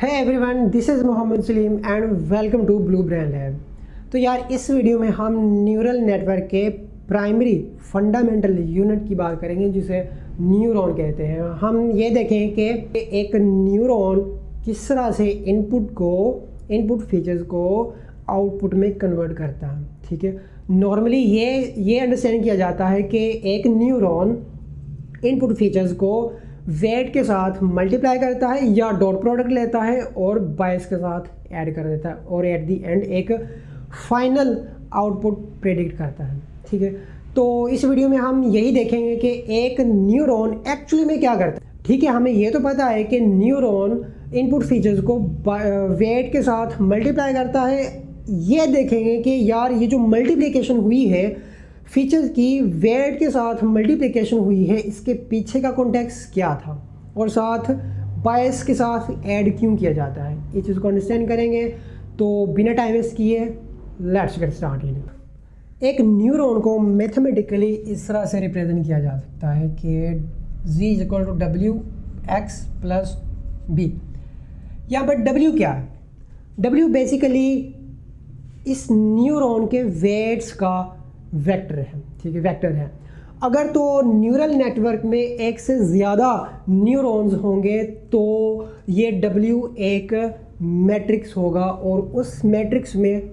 है everyone, this is Mohammad Salim and welcome to Blue Brain Lab. तो यार इस वीडियो में हम न्यूरल नेटवर्क के प्राइमरी फंडामेंटल यूनिट की बात करेंगे जिसे न्यूरॉन कहते हैं। हम ये देखें कि एक न्यूरॉन किस तरह से इनपुट फीचर्स को आउटपुट में कन्वर्ट करता है। ठीक है, नॉर्मली ये अंडरस्टैंड किया जाता है कि एक न्यूरॉन इनपुट फीचर्स को वेट के साथ मल्टीप्लाई करता है या डॉट प्रोडक्ट लेता है और बायस के साथ ऐड कर देता है और एट दी एंड एक फाइनल आउटपुट प्रेडिक्ट करता है। ठीक है, तो इस वीडियो में हम यही देखेंगे कि एक न्यूरॉन एक्चुअली में क्या करता है। ठीक है, हमें ये तो पता है कि न्यूरॉन इनपुट फीचर्स को वेट के साथ मल्टीप्लाई करता है। ये देखेंगे कि यार ये जो मल्टीप्लिकेशन हुई है फीचर्स की, वेट के साथ मल्टीप्लिकेशन हुई है, इसके पीछे का कॉन्टेक्स्ट क्या था और साथ बायस के साथ ऐड क्यों किया जाता है। इस चीज़ को अंडरस्टैंड करेंगे। तो बिना टाइम वेस्ट किए लेट्स गेट स्टार्टेड। एक न्यूरॉन को मैथमेटिकली इस तरह से रिप्रेजेंट किया जा सकता है कि z = WX + B। यहाँ पर W क्या है? W बेसिकली इस न्यूरॉन के वेट्स का वेक्टर है। ठीक है, वेक्टर है। अगर तो न्यूरल नेटवर्क में एक से ज़्यादा न्यूरॉन्स होंगे तो ये W एक मैट्रिक्स होगा और उस मैट्रिक्स में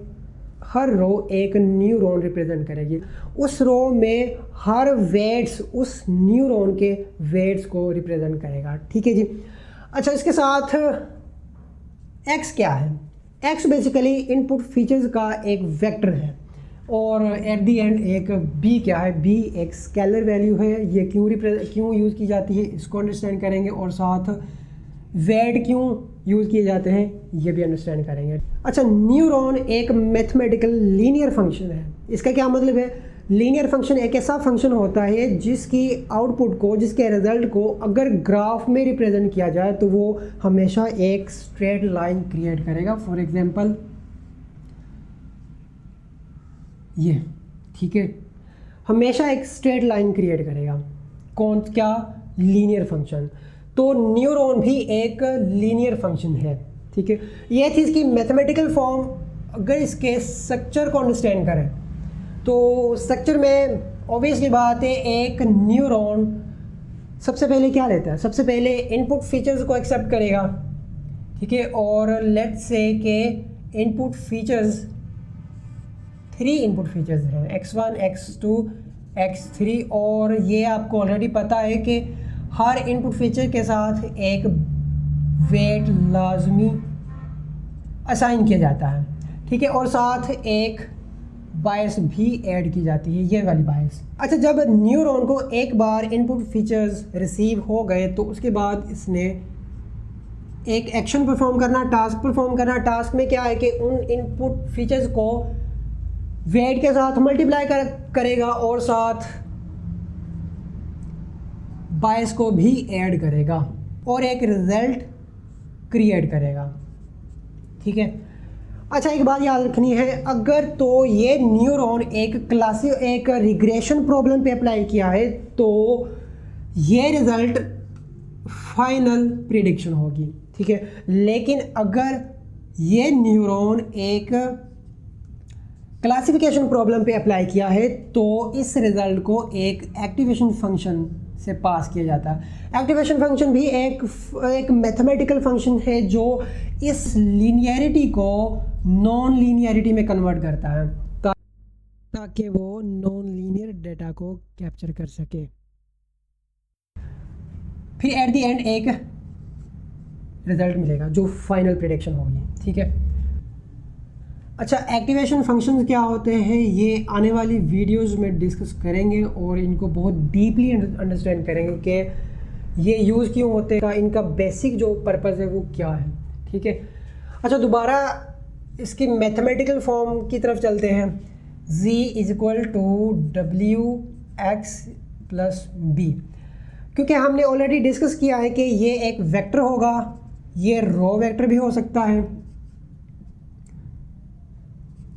हर रो एक न्यूरॉन रिप्रेजेंट करेगी। उस रो में हर वेट्स उस न्यूरॉन के वेट्स को रिप्रेजेंट करेगा। ठीक है जी। अच्छा, इसके साथ X क्या है? X बेसिकली इनपुट फीचर्स का एक वेक्टर है और एट दी एंड एक B क्या है? B एक स्केलर वैल्यू है। ये क्यों यूज़ की जाती है इसको अंडरस्टैंड करेंगे और साथ वेट क्यों यूज़ किए जाते हैं ये भी अंडरस्टैंड करेंगे। अच्छा, न्यूरॉन एक मैथमेटिकल लीनियर फंक्शन है। इसका क्या मतलब है? लीनियर फंक्शन एक ऐसा फंक्शन होता है जिसकी आउटपुट को, जिसके रिजल्ट को अगर ग्राफ में रिप्रेजेंट किया जाए तो वो हमेशा एक स्ट्रेट लाइन क्रिएट करेगा। फॉर एग्जांपल ये, ठीक है, हमेशा एक स्ट्रेट लाइन क्रिएट करेगा। कौन? क्या? Linear function. तो न्यूरॉन भी एक लीनियर फंक्शन है। ठीक है, ये थी इसकी मैथमेटिकल फॉर्म। अगर इसके स्ट्रक्चर को अंडरस्टैंड करें तो स्ट्रक्चर में ऑब्वियसली बात है, एक न्यूरॉन सबसे पहले क्या लेता है? सबसे पहले इनपुट फीचर्स को एक्सेप्ट करेगा। ठीक है, और लेट्स से के इनपुट फीचर्स 3 इनपुट फीचर्स हैं, X1, X2, X3। और ये आपको ऑलरेडी पता है कि हर इनपुट फीचर के साथ एक वेट लाजमी असाइन किया जाता है। ठीक है, और साथ एक बायस भी ऐड की जाती है, ये वाली बायस। अच्छा, जब न्यूरॉन को एक बार इनपुट फीचर्स रिसीव हो गए तो उसके बाद इसने एक एक्शन परफॉर्म करना, टास्क परफॉर्म करना। टास्क में क्या है कि उन इनपुट फीचर्स को वेट के साथ मल्टीप्लाई करेगा और साथ बायस को भी ऐड करेगा और एक रिजल्ट क्रिएट करेगा। ठीक है। अच्छा, एक बात याद रखनी है, अगर तो ये न्यूरॉन एक रिग्रेशन प्रॉब्लम पे अप्लाई किया है तो ये रिजल्ट फाइनल प्रिडिक्शन होगी। ठीक है, लेकिन अगर ये न्यूरॉन एक क्लासिफिकेशन प्रॉब्लम पे अप्लाई किया है तो इस रिज़ल्ट को एक एक्टिवेशन फंक्शन से पास किया जाता है। एक्टिवेशन फंक्शन भी एक मैथमेटिकल फंक्शन है जो इस लीनियरिटी को नॉन लीनियरिटी में कन्वर्ट करता है ताकि वो नॉन लीनियर डेटा को कैप्चर कर सके। फिर एट द एंड एक रिज़ल्ट मिलेगा जो फाइनल प्रेडिक्शन होगी। ठीक है। अच्छा, एक्टिवेशन फंक्शंस क्या होते हैं ये आने वाली वीडियोस में डिस्कस करेंगे और इनको बहुत डीपली अंडरस्टैंड करेंगे कि ये यूज़ क्यों होते हैं, इनका बेसिक जो पर्पस है वो क्या है। ठीक है। अच्छा, दोबारा इसकी मैथमेटिकल फॉर्म की तरफ चलते हैं। z = WX + B, क्योंकि हमने ऑलरेडी डिस्कस किया है कि ये एक वेक्टर होगा, ये रो वेक्टर भी हो सकता है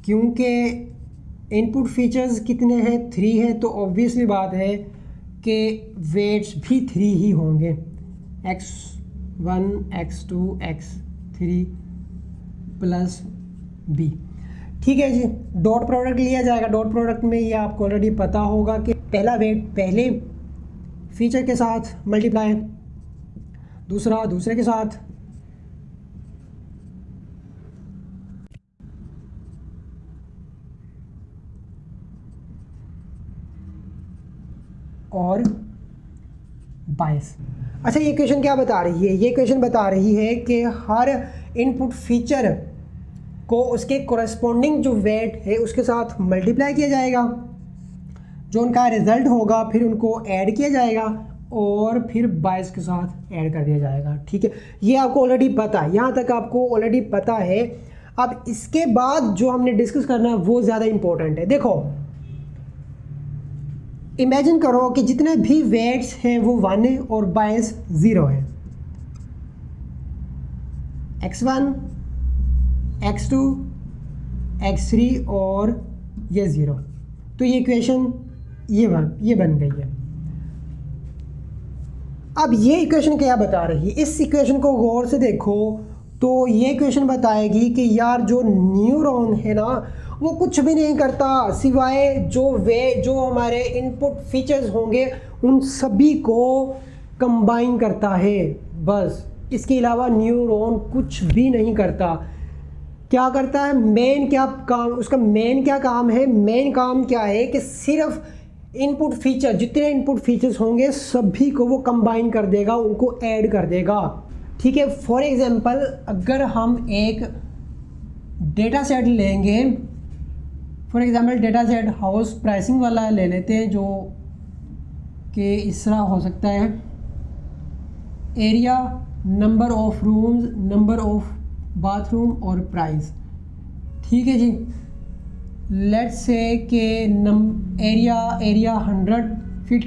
क्योंकि इनपुट फीचर्स कितने हैं? 3 है, तो ऑब्वियसली बात है कि वेट्स भी 3 ही होंगे, X1, X2, X3। 3 plus B. ठीक है जी, डॉट प्रोडक्ट लिया जाएगा। डॉट प्रोडक्ट में ये आपको ऑलरेडी पता होगा कि पहला वेट पहले फीचर के साथ मल्टीप्लाई, दूसरा दूसरे के साथ, और 22। अच्छा, ये क्वेश्चन क्या बता रही है? ये क्वेश्चन बता रही है कि हर इनपुट फीचर को उसके कोरस्पॉन्डिंग जो वेट है उसके साथ मल्टीप्लाई किया जाएगा, जो उनका रिज़ल्ट होगा फिर उनको ऐड किया जाएगा और फिर 22 के साथ ऐड कर दिया जाएगा। ठीक है, ये आपको ऑलरेडी पता है, यहाँ तक आपको ऑलरेडी पता है। अब इसके बाद जो हमने डिस्कस करना है वो ज़्यादा इम्पोर्टेंट है। देखो, इमेजिन करो कि जितने भी वेट्स हैं वो 1 है और 22 0 है। x1, x2, x3 और ये 0। तो ये इक्वेशन ये बन गई है। अब ये इक्वेशन क्या बता रही है? इस इक्वेशन को गौर से देखो तो ये इक्वेशन बताएगी कि यार जो न्यूरॉन है ना वो कुछ भी नहीं करता सिवाय जो हमारे इनपुट फीचर्स होंगे उन सभी को कंबाइन करता है, बस। इसके अलावा न्यूरॉन कुछ भी नहीं करता। क्या करता है? मेन क्या काम, उसका मेन क्या काम है? मेन काम क्या है कि सिर्फ इनपुट फीचर, जितने इनपुट फीचर्स होंगे सभी को वो कंबाइन कर देगा, उनको ऐड कर देगा। ठीक है, फॉर एग्जांपल अगर हम एक डेटा सेट लेंगे, for example data set house pricing वाला ले लेते हैं, जो कि इस तरह हो सकता है: area, number of rooms, number of bathroom और प्राइस। ठीक है जी, लेट्स से कि एरिया 100 फीट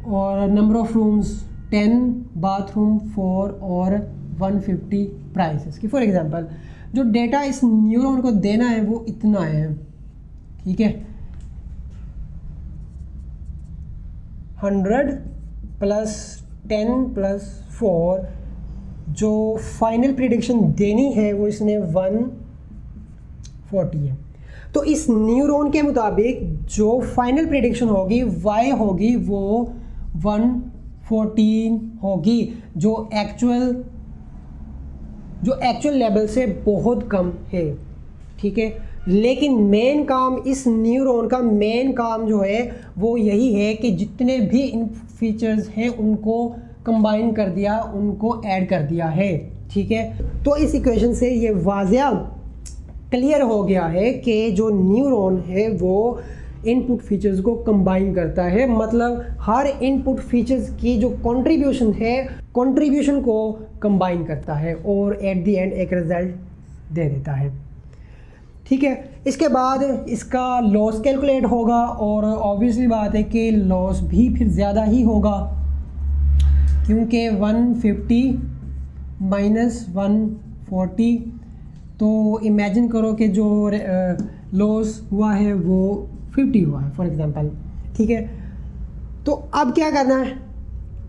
और नंबर ऑफ रूम्स 10, बाथरूम 4 और 150 प्राइसेस की। फॉर एग्जांपल जो डेटा इस न्यूरॉन को देना है वो इतना है। ठीक है, 100 प्लस 10 प्लस 4, जो फाइनल प्रिडिक्शन देनी है वो इसने 140 है। तो इस न्यूरॉन के मुताबिक जो फाइनल प्रिडिक्शन होगी y होगी वो 114 होगी, जो एक्चुअल लेवल से बहुत कम है। ठीक है, लेकिन मेन काम इस न्यूरॉन का मेन काम जो है वो यही है कि जितने भी इन फीचर्स हैं उनको कंबाइन कर दिया, उनको ऐड कर दिया है। ठीक है, तो इस इक्वेशन से ये वाज़िया क्लियर हो गया है कि जो न्यूरॉन है वो इनपुट फीचर्स को कंबाइन करता है, मतलब हर इनपुट फीचर्स की जो कंट्रीब्यूशन है, कंट्रीब्यूशन को कंबाइन करता है और एट द एंड एक रिजल्ट दे देता है। ठीक है, इसके बाद इसका लॉस कैलकुलेट होगा और ऑब्वियसली बात है कि लॉस भी फिर ज़्यादा ही होगा, क्योंकि 150 माइनस 140, तो इमेजिन करो कि जो लॉस हुआ है वो 50 हुआ है फॉर एग्जांपल। ठीक है, तो अब क्या करना है?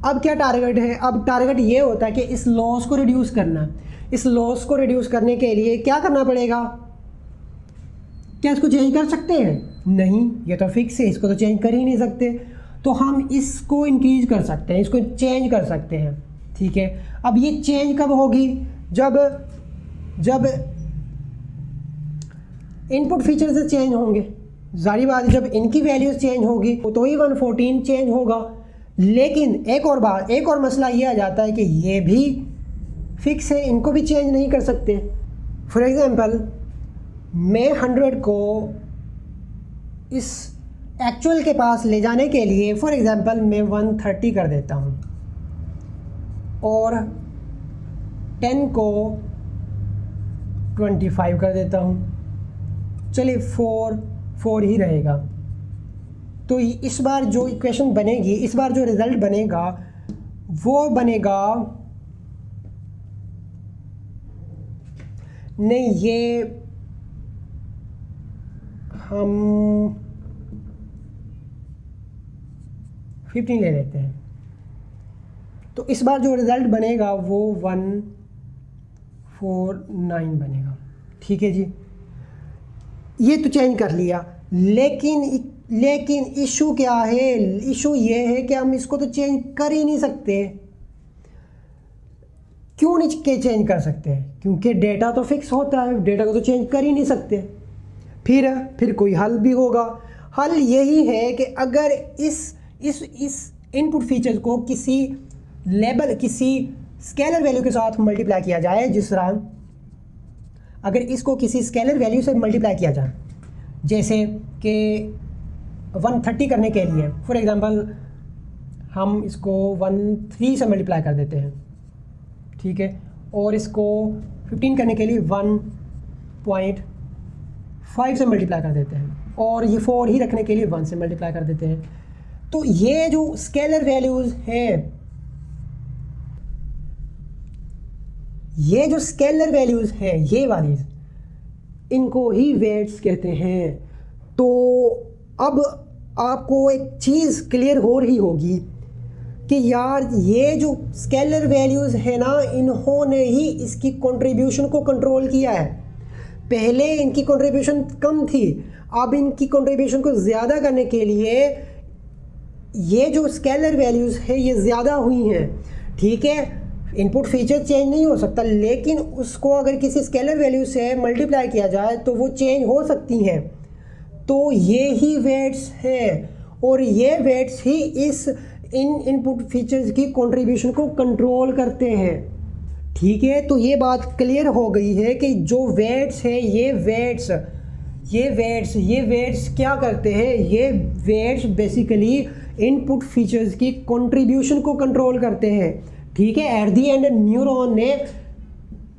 अब क्या टारगेट है? अब टारगेट ये होता है कि इस लॉस को रिड्यूस करना। इस लॉस को रिड्यूस करने के लिए क्या करना पड़ेगा? क्या इसको चेंज कर सकते हैं? नहीं, ये तो फिक्स है, इसको तो चेंज कर ही नहीं सकते। तो हम इसको इंक्रीज कर सकते हैं, इसको चेंज कर सकते हैं। ठीक है, अब ये चेंज कब होगी? जब इनपुट फीचर से चेंज होंगे। जारी बात है, जब इनकी वैल्यूज चेंज होगी तो ही 114 चेंज होगा। लेकिन एक और मसला ये आ जाता है कि ये भी फिक्स है, इनको भी चेंज नहीं कर सकते। फॉर एग्जांपल मैं 100 को इस एक्चुअल के पास ले जाने के लिए फॉर एग्जांपल मैं 130 कर देता हूँ और 10 को 25 कर देता हूँ। चलिए 4 ही रहेगा। तो इस बार जो इक्वेशन बनेगी, इस बार जो रिज़ल्ट बनेगा वो बनेगा, नहीं ये हम 15 ले लेते हैं। तो इस बार जो रिज़ल्ट बनेगा वो 140 बनेगा। ठीक है जी, ये तो चेंज कर लिया, लेकिन इशू क्या है? इशू ये है कि हम इसको तो चेंज कर ही नहीं सकते। क्यों नहीं चेंज कर सकते? क्योंकि डेटा तो फिक्स होता है, डेटा को तो चेंज कर ही नहीं सकते। फिर कोई हल भी होगा। हल यही है कि अगर इस इनपुट फीचर्स को किसी स्केलर वैल्यू के साथ मल्टीप्लाई किया जाए, जिस तरह अगर इसको किसी स्केलर वैल्यू से मल्टीप्लाई किया जाए, जैसे कि 130 करने के लिए फॉर एग्जांपल हम इसको 13 से मल्टीप्लाई कर देते हैं, ठीक है, और इसको 15 करने के लिए 1.5 से मल्टीप्लाई कर देते हैं, और ये 4 ही रखने के लिए 1 से मल्टीप्लाई कर देते हैं। तो ये जो स्केलर वैल्यूज़ हैं, ये वाली, इनको ही वेट्स कहते हैं। तो अब आपको एक चीज़ क्लियर हो रही होगी कि यार ये जो स्केलर वैल्यूज़ है ना, इन्होंने ही इसकी कंट्रीब्यूशन को कंट्रोल किया है। पहले इनकी कंट्रीब्यूशन कम थी, अब इनकी कंट्रीब्यूशन को ज़्यादा करने के लिए ये जो स्केलर वैल्यूज़ है ये ज़्यादा हुई हैं। ठीक है, इनपुट फीचर चेंज नहीं हो सकता, लेकिन उसको अगर किसी स्केलर वैल्यू से मल्टीप्लाई किया जाए तो वो चेंज हो सकती हैं। तो ये ही वेट्स हैं, और ये वेट्स ही इन इनपुट फीचर्स की कंट्रीब्यूशन को कंट्रोल करते हैं। ठीक है, तो ये बात क्लियर हो गई है कि जो वेट्स है, ये वेट्स क्या करते हैं? ये वेट्स बेसिकली इनपुट फीचर्स की कंट्रीब्यूशन को कंट्रोल करते हैं। ठीक है, एट दी एंड न्यूरॉन ने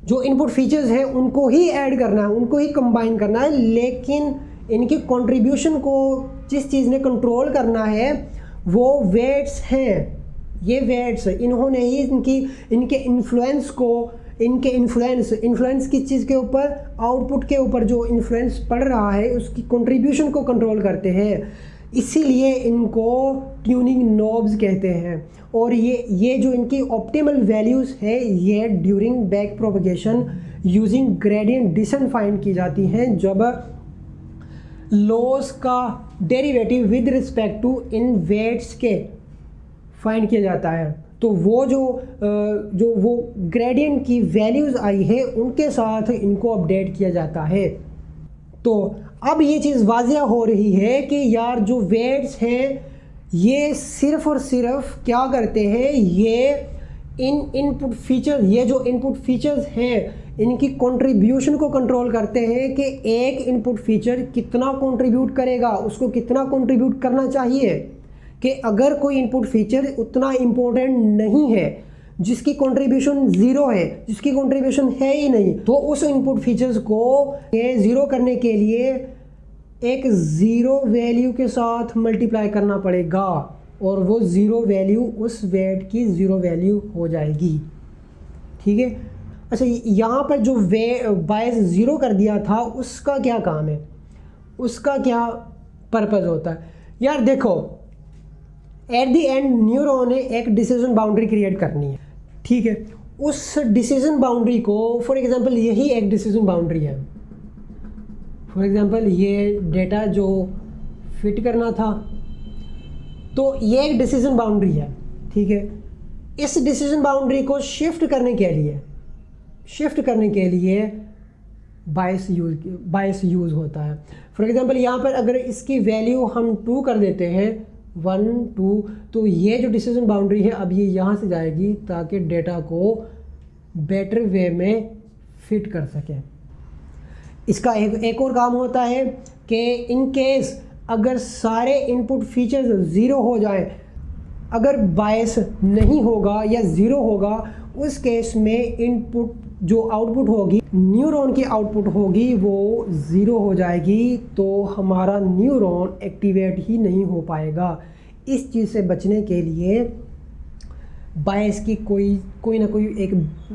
जो इनपुट फीचर्स हैं उनको ही ऐड करना है, उनको ही कंबाइन करना है, लेकिन इनकी कंट्रीब्यूशन को जिस चीज़ ने कंट्रोल करना है वो वेट्स हैं। ये वेट्स इन्होंने ही इनके इन्फ्लुएंस किस चीज़ के ऊपर? आउटपुट के ऊपर जो इन्फ्लुएंस पड़ रहा है उसकी कंट्रीब्यूशन को कंट्रोल करते हैं। इसीलिए इनको ट्यूनिंग नॉब्स कहते हैं। और ये जो इनकी ऑप्टिमल वैल्यूज़ है, ये during back propagation using gradient descent find की जाती हैं, जब लॉस का derivative with respect to in weights के फाइंड किया जाता है। तो वो जो वो ग्रेडियंट की वैल्यूज़ आई है उनके साथ इनको अपडेट किया जाता है। तो अब ये चीज़ वाज़िया हो रही है कि यार जो वेट्स हैं ये सिर्फ़ और सिर्फ क्या करते हैं? ये जो इनपुट फीचर्स हैं इनकी कंट्रीब्यूशन को कंट्रोल करते हैं कि एक इनपुट फीचर कितना कंट्रीब्यूट करेगा, उसको कितना कंट्रीब्यूट करना चाहिए। कि अगर कोई इनपुट फीचर उतना इम्पोर्टेंट नहीं है, जिसकी कंट्रीब्यूशन ज़ीरो है, जिसकी कंट्रीब्यूशन है ही नहीं, तो उस इनपुट फीचर्स को ये ज़ीरो करने के लिए एक ज़ीरो वैल्यू के साथ मल्टीप्लाई करना पड़ेगा, और वो ज़ीरो वैल्यू उस वेट की ज़ीरो वैल्यू हो जाएगी। ठीक है, अच्छा, यहाँ पर जो बायस ज़ीरो कर दिया था उसका क्या काम है, उसका क्या पर्पज़ होता है? यार देखो, एट द एंड न्यूरॉन ने एक डिसीजन बाउंड्री क्रिएट करनी है। ठीक है, उस डिसीजन बाउंड्री को, फॉर एग्जांपल यही एक डिसीजन बाउंड्री है। फॉर एग्जांपल ये डेटा जो फिट करना था, तो ये एक डिसीजन बाउंड्री है। ठीक है, इस डिसीजन बाउंड्री को शिफ्ट करने के लिए बायस यूज़ होता है। फॉर एग्जांपल यहाँ पर अगर इसकी वैल्यू हम 2 कर देते हैं, 1 2, तो ये जो डिसीजन बाउंड्री है अब ये यहाँ से जाएगी ताकि डेटा को बेटर वे में फिट कर सकें। इसका एक और काम होता है कि इन केस अगर सारे इनपुट फीचर्स ज़ीरो हो जाएं, अगर बायस नहीं होगा या ज़ीरो होगा, उस केस में इनपुट जो आउटपुट होगी, न्यूरॉन की आउटपुट होगी, वो ज़ीरो हो जाएगी, तो हमारा न्यूरॉन एक्टिवेट ही नहीं हो पाएगा। इस चीज़ से बचने के लिए बायस की कोई ना कोई एक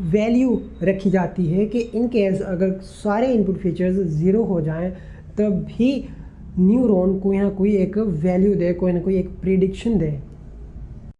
वैल्यू रखी जाती है कि इन केस अगर सारे इनपुट फीचर्स ज़ीरो हो जाएं, तब भी न्यूरॉन कोई ना कोई एक वैल्यू दे, कोई ना कोई एक प्रिडिक्शन दे।